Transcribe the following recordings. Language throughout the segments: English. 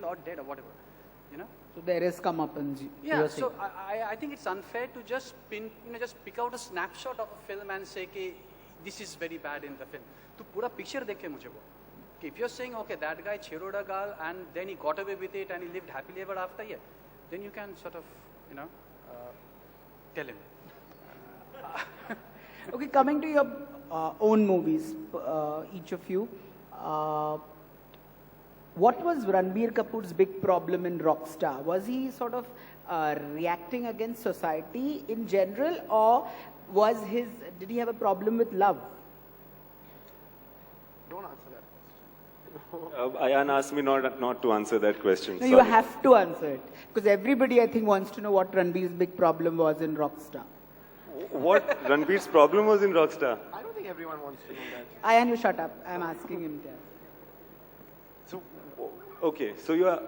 or dead or whatever, you know. So there is comeuppance. Yeah, so I think it's unfair to just just pick out a snapshot of a film and say, okay, this is very bad in the film. To pura picture dekhe mujhe wo. If you're saying, okay, that guy cheroda gal and then he got away with it and he lived happily ever after, yeah, then you can sort of, tell him. Okay, coming to your own movies, each of you, what was Ranbir Kapoor's big problem in Rockstar? Was he sort of reacting against society in general, or did he have a problem with love? Don't answer that question. Ayan asked me not to answer that question. No, you have to answer it. Because everybody, I think, wants to know what Ranbir's big problem was in Rockstar. What Ranbir's problem was in Rockstar? I don't think everyone wants to know that. Ayan, you shut up. I'm asking him to. So, okay, so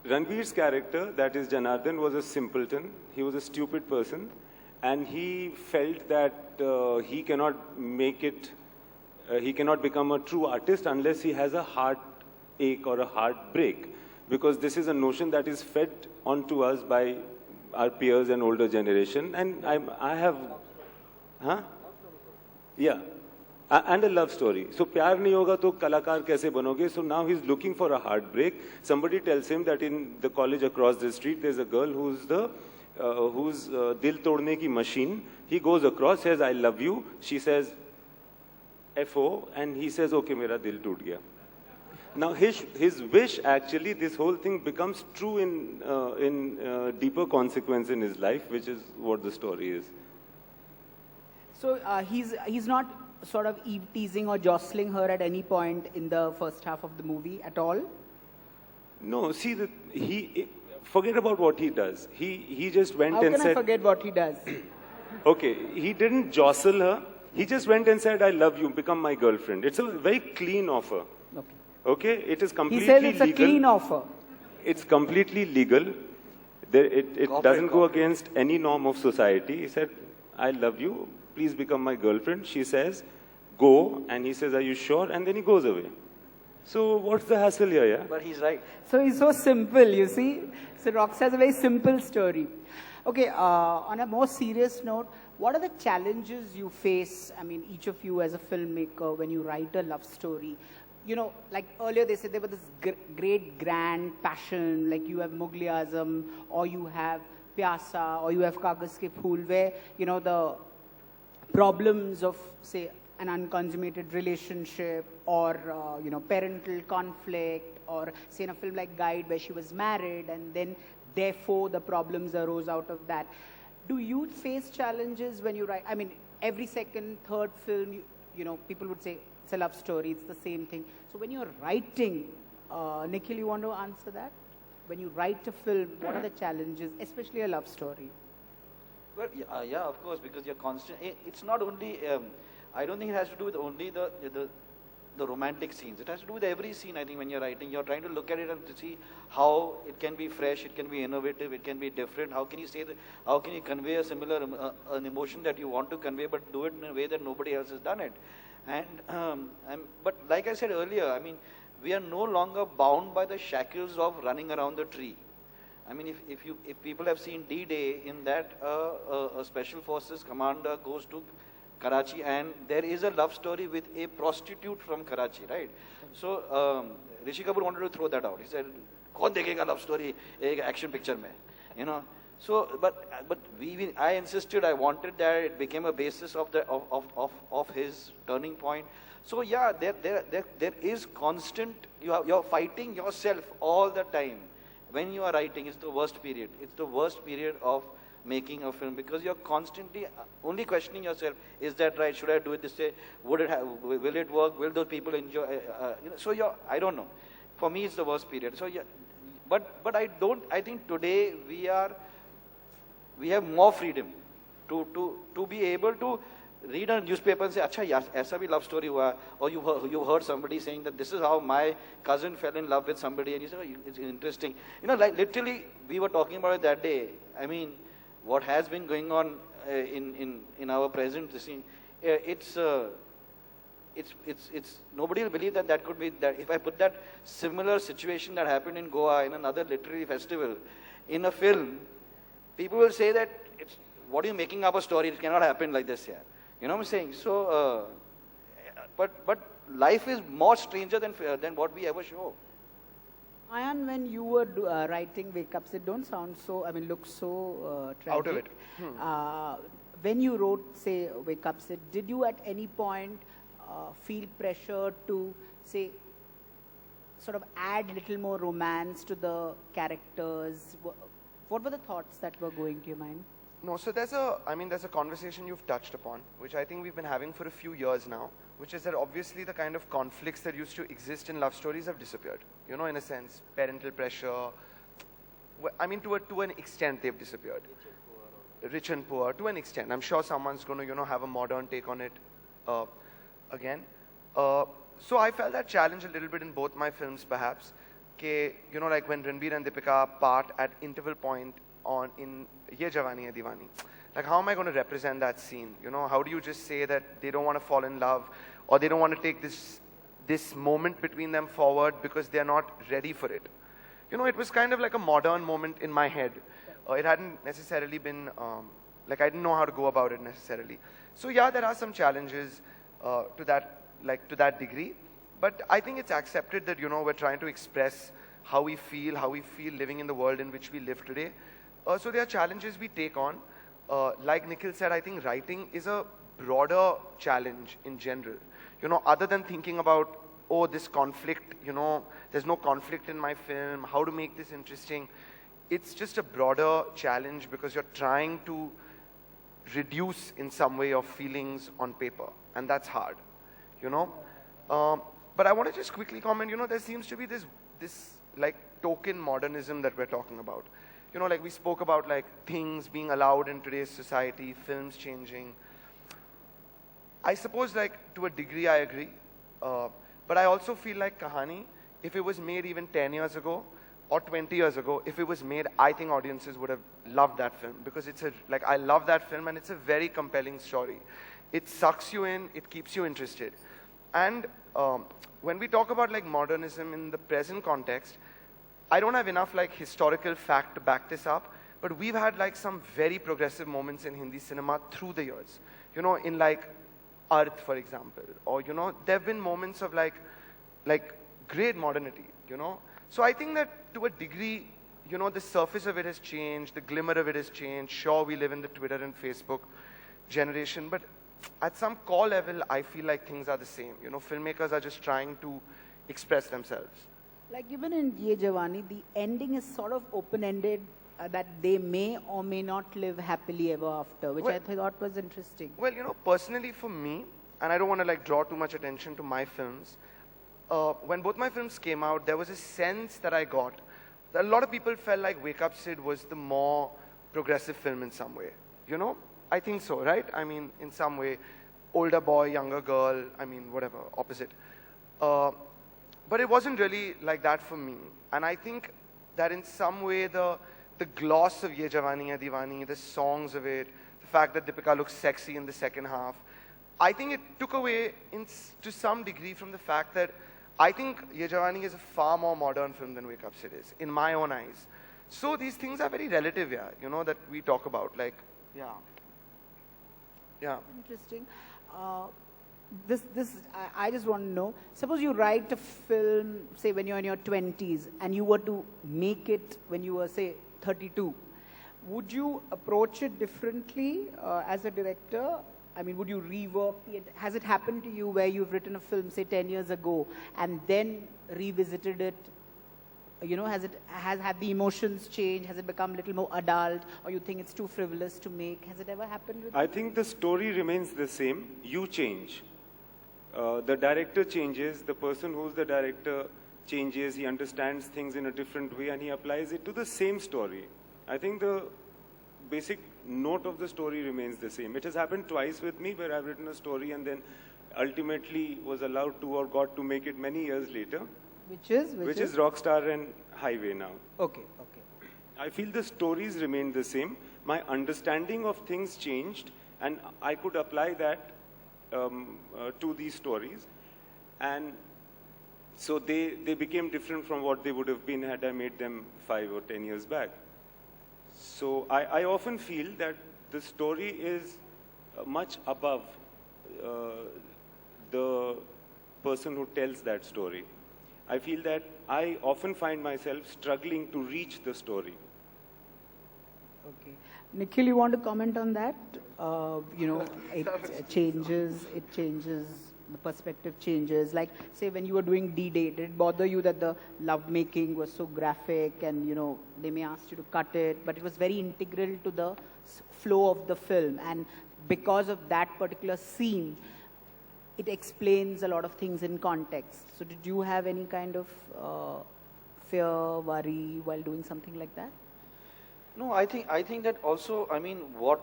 Ranbir's character, that is Janardhan, was a simpleton. He was a stupid person, and he felt that he cannot make it. He cannot become a true artist unless he has a heartache or a heartbreak, because this is a notion that is fed onto us by our peers and older generation. And I have, yeah, and a love story. So प्यार नहीं होगा तो कलाकार कैसे बनोगे? So now he's looking for a heartbreak. Somebody tells him that in the college across the street there's a girl who's dil todne ki machine. He goes across, says I love you. She says FO, and he says okay, mera dil toot gaya. Now his wish, actually, this whole thing becomes true in deeper consequence in his life, which is what the story is. So he's not sort of teasing or jostling her at any point in the first half of the movie at all? No, see, forget about what he does. He just went and said... How can I forget what he does? Okay, he didn't jostle her. He just went and said, I love you, become my girlfriend. It's a very clean offer. Okay. Okay, it is completely legal. He says it's legal. A clean offer. It's completely legal. It doesn't go against any norm of society. He said, I love you, please become my girlfriend. She says, go, and he says, are you sure? And then he goes away. So what's the hassle here, yeah? But he's right. So he's so simple, you see. So Rockstar has a very simple story. Okay, on a more serious note, what are the challenges you face, I mean, each of you as a filmmaker, when you write a love story? You know, like earlier they said there was this great grand passion, like you have Mughal Azam, or you have Pyaar, or you have Kagaz Ke Phool, where, the problems of, say, an unconsummated relationship, or, parental conflict, or, say, in a film like Guide, where she was married, and then, therefore, the problems arose out of that. Do you face challenges when you write? I mean, every second, third film, people would say, it's a love story, it's the same thing. So when you're writing, Nikhil, you want to answer that? When you write a film, what are the challenges, especially a love story? Well, yeah, of course, because you're constant. It's not only, I don't think it has to do with only the romantic scenes. It has to do with every scene, I think, when you're writing. You're trying to look at it and to see how it can be fresh, it can be innovative, it can be different. How can you say that, how can you convey a similar, an emotion that you want to convey, but do it in a way that nobody else has done it. But like I said earlier, I mean, we are no longer bound by the shackles of running around the tree. I mean, if people have seen D-Day, in that a Special Forces commander goes to Karachi, and there is a love story with a prostitute from Karachi, right? So Rishi Kapoor wanted to throw that out. He said, "Kaun dekhega love story ek action picture mein?" So, but I insisted. I wanted that it became a basis of his turning point. So yeah, there is constant. You're fighting yourself all the time. When you are writing, it's the worst period. It's the worst period of making a film, because you're constantly only questioning yourself: is that right? Should I do it this way? Will it work? Will those people enjoy? So I don't know. For me, it's the worst period. So yeah, but I think today we have more freedom to be able to read a newspaper and say, "Acha, yaar, aisa bhi love story hua," or you heard somebody saying that this is how my cousin fell in love with somebody, and you say, "Oh, it's interesting." Like literally, we were talking about it that day. I mean, what has been going on in our present scene, it's it's nobody will believe that that could be that if I put that similar situation that happened in Goa in another literary festival in a film, people will say that it's what are you making up a story? It cannot happen like this here. You know what I'm saying? So, but life is more stranger than what we ever show. Ayan, when you were writing Wake Up Sid, don't sound so, I mean, look so tragic. Out of it. When you wrote, say, Wake Up Sid, did you at any point feel pressure to, say, sort of add a little more romance to the characters? What were the thoughts that were going to your mind? No, so there's a conversation you've touched upon, which I think we've been having for a few years now, which is that obviously the kind of conflicts that used to exist in love stories have disappeared. You know, in a sense, parental pressure. I mean, to an extent, they've disappeared. Rich and poor, to an extent. I'm sure someone's going to, have a modern take on it again. So I felt that challenge a little bit in both my films, perhaps. Like when Ranbir and Deepika part at interval point in Ye Jawani Hai Diwani. Like, how am I going to represent that scene? How do you just say that they don't want to fall in love or they don't want to take this moment between them forward because they're not ready for it? It was kind of like a modern moment in my head. It hadn't necessarily been, I didn't know how to go about it necessarily. So yeah, there are some challenges to that degree. But I think it's accepted that, we're trying to express how we feel living in the world in which we live today. So there are challenges we take on. Like Nikhil said, I think writing is a broader challenge in general. Other than thinking about, this conflict, there's no conflict in my film, how to make this interesting. It's just a broader challenge because you're trying to reduce in some way your feelings on paper. And that's hard, But I want to just quickly comment, there seems to be this like token modernism that we're talking about. Like we spoke about like things being allowed in today's society, films changing. I suppose like to a degree I agree. But I also feel like Kahani, if it was made even 10 years ago or 20 years ago, if it was made, I think audiences would have loved that film because I love that film and it's a very compelling story. It sucks you in, it keeps you interested. And when we talk about like modernism in the present context, I don't have enough like historical fact to back this up, but we've had like some very progressive moments in Hindi cinema through the years. In like Earth, for example, or there have been moments of like great modernity. So I think that to a degree, the surface of it has changed, the glimmer of it has changed. Sure, we live in the Twitter and Facebook generation, but at some core level, I feel like things are the same. Filmmakers are just trying to express themselves. Like even in Ye Jawani, the ending is sort of open-ended, that they may or may not live happily ever after, which I thought was interesting. Well, personally for me, and I don't want to like draw too much attention to my films, when both my films came out, there was a sense that I got that a lot of people felt like Wake Up Sid was the more progressive film in some way. I think so, right? I mean, in some way, older boy, younger girl, I mean, whatever, opposite. But it wasn't really like that for me. And I think that in some way, the gloss of Ye Jawani Hai Diwani, the songs of it, the fact that Deepika looks sexy in the second half, I think it took away to some degree from the fact that I think Ye Jawani is a far more modern film than Wake Up Sid is, in my own eyes. So these things are very relative, yeah, that we talk about, like, yeah. Yeah. Interesting. I just want to know, suppose you write a film, say when you're in your 20s, and you were to make it when you were, say, 32. Would you approach it differently as a director? I mean, would you rework it? Has it happened to you where you've written a film, say, 10 years ago, and then revisited it? Have the emotions changed? Has it become a little more adult? Or you think it's too frivolous to make? Has it ever happened with you? I think the story remains the same. You change. The director changes. The person who's the director changes. He understands things in a different way and he applies it to the same story. I think the basic note of the story remains the same. It has happened twice with me where I've written a story and then ultimately was allowed to or got to make it many years later. Which is Rockstar and Highway now. Okay. I feel the stories remain the same. My understanding of things changed and I could apply that to these stories. And so they became different from what they would have been had I made them 5 or 10 years back. So I often feel that the story is much above the person who tells that story. I feel that I often find myself struggling to reach the story. Okay. Nikhil, you want to comment on that? It changes, the perspective changes. Like, say, when you were doing D-Day, did it bother you that the lovemaking was so graphic and, they may ask you to cut it, but it was very integral to the flow of the film. And because of that particular scene, it explains a lot of things in context. So did you have any kind of fear, worry while doing something like that? No, I think that also, I mean, what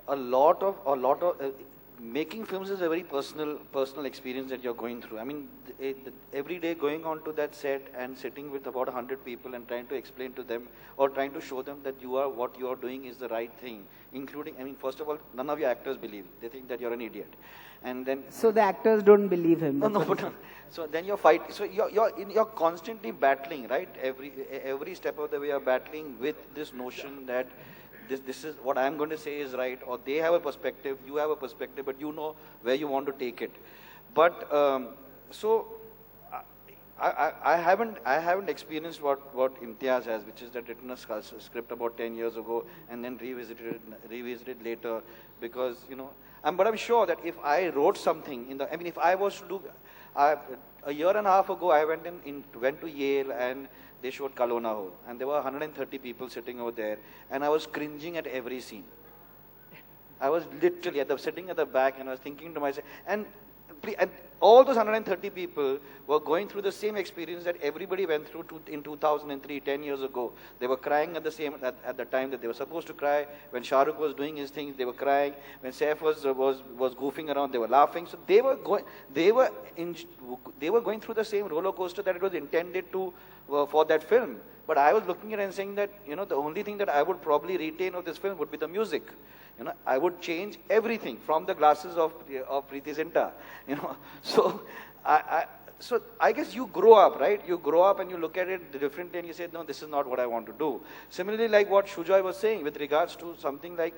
a lot of making films is a very personal experience that you're going through. I mean, every day going on to that set and sitting with about 100 people and trying to explain to them or trying to show them that what you are doing is the right thing, including, I mean, first of all, none of your actors believe it. They think that you're an idiot. And then so the actors don't believe him. No, but so then you're fighting. So you're constantly battling, right? Every step of the way you're battling with this notion that this is what I'm going to say is right, or they have a perspective, you have a perspective, but you know where you want to take it. But so I haven't experienced what Imtiaz has, which is that written a script about 10 years ago and then revisited later, because but I'm sure that if I wrote something if I was to do, a year and a half ago I went to Yale and they showed Kalona Ho, and there were 130 people sitting over there, and I was cringing at every scene. I was literally sitting at the back, and I was thinking to myself, and all those 130 people were going through the same experience that everybody went through in 2003, 10 years ago. They were crying at the time that they were supposed to cry. When Shah Rukh was doing his things, they were crying. When Saif was goofing around, they were laughing. So they were going through the same roller coaster that it was intended to for that film. But I was looking at it and saying that the only thing that I would probably retain of this film would be the music. I would change everything from the glasses of Preeti Zinta. So I guess you grow up, right? You grow up and you look at it differently and you say, no, this is not what I want to do. Similarly, like what Shujoy was saying with regards to something like,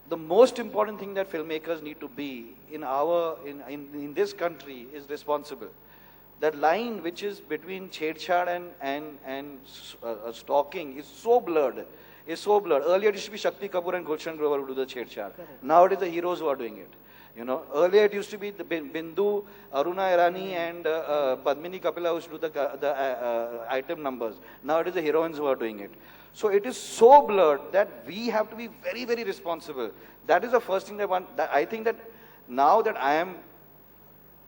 the most important thing that filmmakers need to be in this country is responsible. That line which is between chedchad and stalking is so blurred. Earlier it used to be Shakti Kapoor and Gulshan Grover who do the chedchad. Now it is the heroes who are doing it. Earlier it used to be the Bindu, Aruna Irani and Padmini Kapila who used to do the item numbers. Now it is the heroines who are doing it. So it is so blurred that we have to be very, very responsible. That is the first thing that I think that now that I am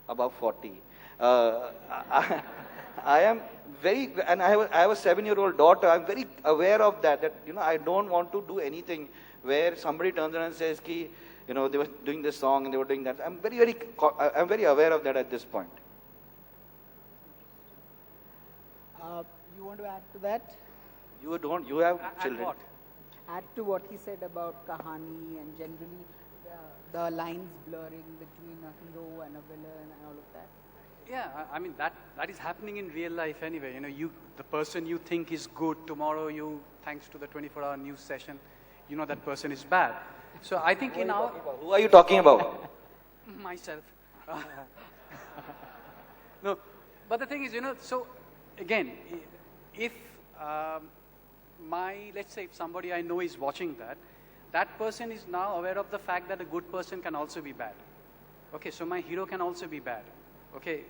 above 40, I am very, and I have a 7-year-old daughter. I'm very aware of that I don't want to do anything where somebody turns around and says, they were doing this song and they were doing that. I'm very aware of that at this point. You want to add to that? You have children. What? Add to what he said about Kahani and generally the lines blurring between a hero and a villain and all of that. Yeah, I mean, that is happening in real life anyway. The person you think is good, tomorrow thanks to the 24-hour news session, that person is bad. So I think Who are you talking about? Myself. No, but the thing is, so again, if let's say if somebody I know is watching that person is now aware of the fact that a good person can also be bad. Okay, so my hero can also be bad. Okay,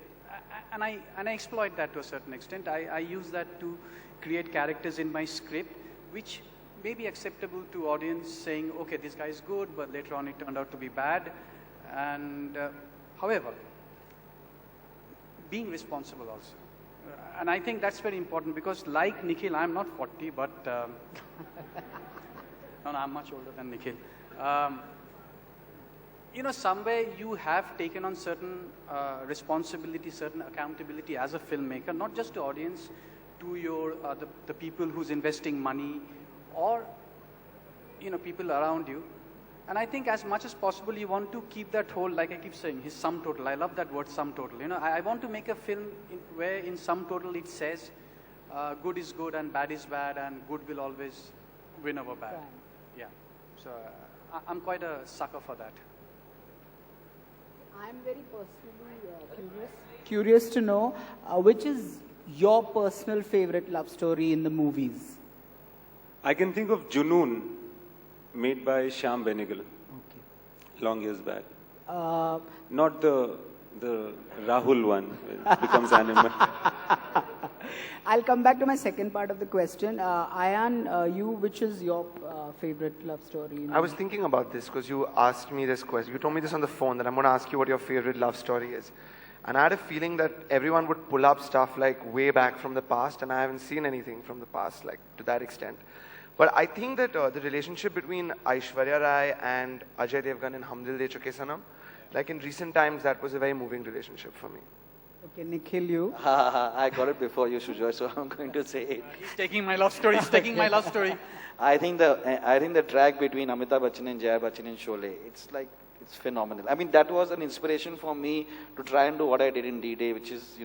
and I exploit that to a certain extent. I use that to create characters in my script, which may be acceptable to audience saying, okay, this guy is good, but later on it turned out to be bad. And however, being responsible also. And I think that's very important because like Nikhil, I'm not 40, but no, I'm much older than Nikhil. Somewhere you have taken on certain responsibility, certain accountability as a filmmaker, not just to audience, to your the people who's investing money, or people around you. And I think as much as possible, you want to keep that whole, like I keep saying, his sum total. I love that word, sum total. You know, I want to make a film where in sum total it says, good is good and bad is bad, and good will always win over bad. Right. Yeah. So I'm quite a sucker for that. I'm very personally curious to know which is your personal favorite love story in the movies. I can think of Junoon, made by Shyam Benegal, Okay. long years back. Uh, Not the Rahul one, it becomes animal. I'll come back to my second part of the question. Ayan, you, which is your favorite love story? I was thinking about this because you asked me this question. You told me this on the phone that I'm going to ask you what your favorite love story is. And I had a feeling that everyone would pull up stuff like way back from the past, and I haven't seen anything from the past like to that extent. But I think that the relationship between Aishwarya Rai and Ajay Devgan in Hum Dil De Chuke Sanam, like in recent times, that was a very moving relationship for me. Okay, Nikhil, you. I got it before you, Sujoy, so I'm going to say it. He's taking my love story. He's taking my love story. I think the track between Amitabh Bachchan and Jaya Bachchan in Sholay, it's phenomenal. I mean, that was an inspiration for me to try and do what I did in D-Day, which is,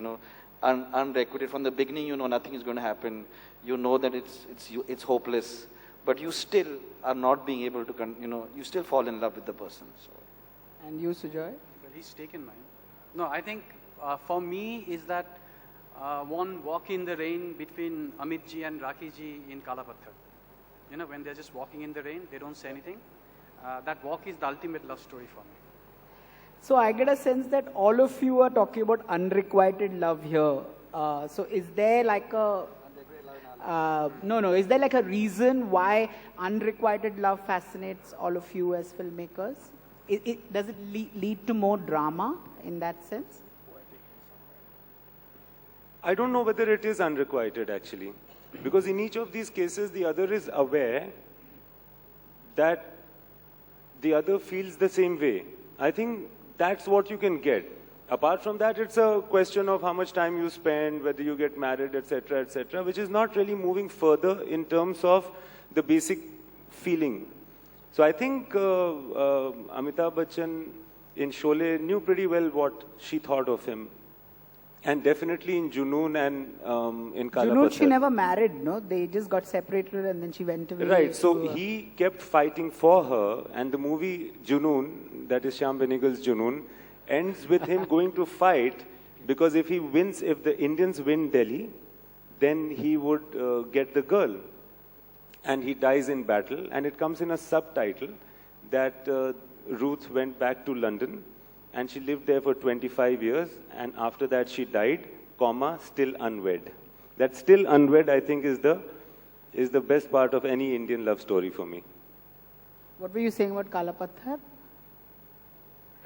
unrequited. From the beginning, nothing is going to happen. You know that it's hopeless, but you still are not being able to, you still fall in love with the person. So. And you, Sujoy? Well, he's taken mine. No, I think for me is that one walk in the rain between Amit ji and Rakhi ji in Kala Patthar. You know, when they're just walking in the rain, they don't say anything. That walk is the ultimate love story for me. So I get a sense that all of you are talking about unrequited love here. So is there like a is there like a reason why unrequited love fascinates all of you as filmmakers? Does it lead to more drama in that sense? I don't know whether it is unrequited actually, because in each of these cases the other is aware that the other feels the same way. I think that's what you can get. Apart from that, it's a question of how much time you spend, whether you get married, etc., which is not really moving further in terms of the basic feeling. So I think Amitabh Bachchan in Sholay knew pretty well what she thought of him. And definitely in Junoon and in Kala Junoon, she Patthar. never married, no? They just got separated and then she went away. Right, so he kept fighting for her, and the movie Junoon, that is Shyam Benegal's Junoon, ends with him going to fight, because if the Indians win Delhi, then he would get the girl. And he dies in battle, and it comes in a subtitle that Ruth went back to London, and she lived there for 25 years, and after that she died, still unwed. That still unwed, I think, is the best part of any Indian love story for me. What were you saying about Kala Patthar?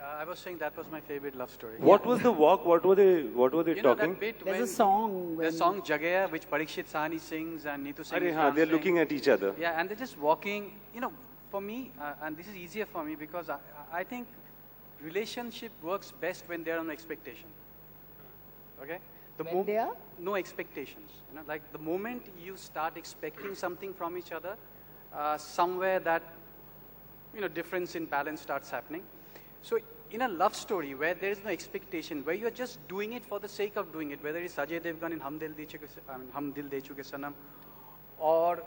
I was saying that was my favorite love story. What was the walk? What were they You know talking? that bit There's when a song. the song Jagaya, which Parikshit Sahni sings and Neetu Singh is They're dancing. looking at each other. Yeah, and they're just walking. For me, and this is easier for me because I think relationship works best when they're on expectation. Okay? When they are? No expectations. Like the moment you start expecting something from each other, somewhere that, difference in balance starts happening. So in a love story where there is no expectation, where you're just doing it for the sake of doing it, whether it's Ajay Devgan in Hum Dil De Chuke Sanam, or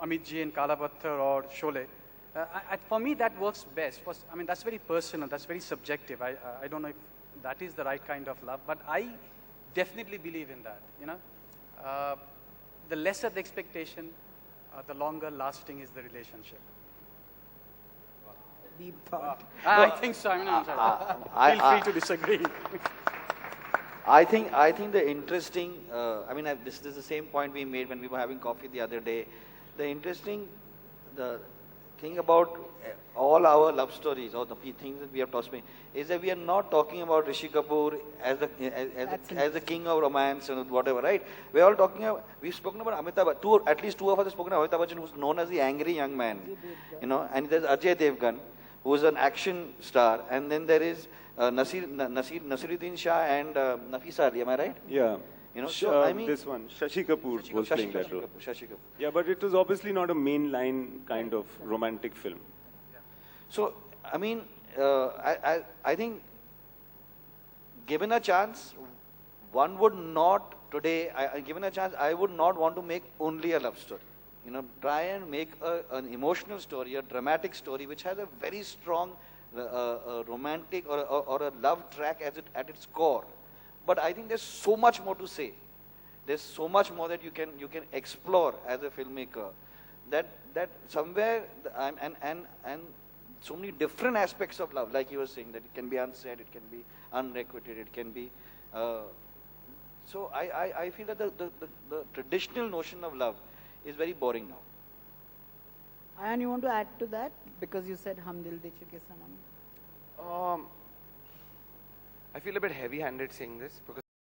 Amit ji in Kala Patthar or Sholay, for me that works best. That's very personal, that's very subjective. I don't know if that is the right kind of love, but I definitely believe in that. The lesser the expectation, the longer lasting is the relationship. Deep thought. I think so. I'm sorry. Feel free to disagree. I think the interesting, this is the same point we made when we were having coffee the other day. The thing about all our love stories, or the things that we have taught me, is that we are not talking about Rishi Kapoor as the king of romance and whatever, right? We're all talking about, we've spoken about Amitabh Bachchan, at least two of us have spoken about Amitabh Bachchan, who's known as the angry young man, and there's Ajay Devgan, who's an action star, and then there is Nasiruddin Shah and Nafisa Ali, am I right? Yeah. You know, so I mean, this one, Shashi Kapoor was playing that role. Shashi Kapoor. Yeah, but it was obviously not a mainline kind of romantic film. So, I mean, I think given a chance, one would not today, given a chance, I would not want to make only a love story. You know, try and make an emotional story, a dramatic story, which has a very strong romantic or a love track at its core. But I think there's so much more to say. There's so much more that you can explore as a filmmaker. That somewhere and so many different aspects of love, like you were saying, that it can be unsaid, it can be unrequited, it can be. So I feel that the traditional notion of love is very boring now. And you want to add to that because you said Hum Dil De Chuke Sanam? I feel a bit heavy-handed saying this because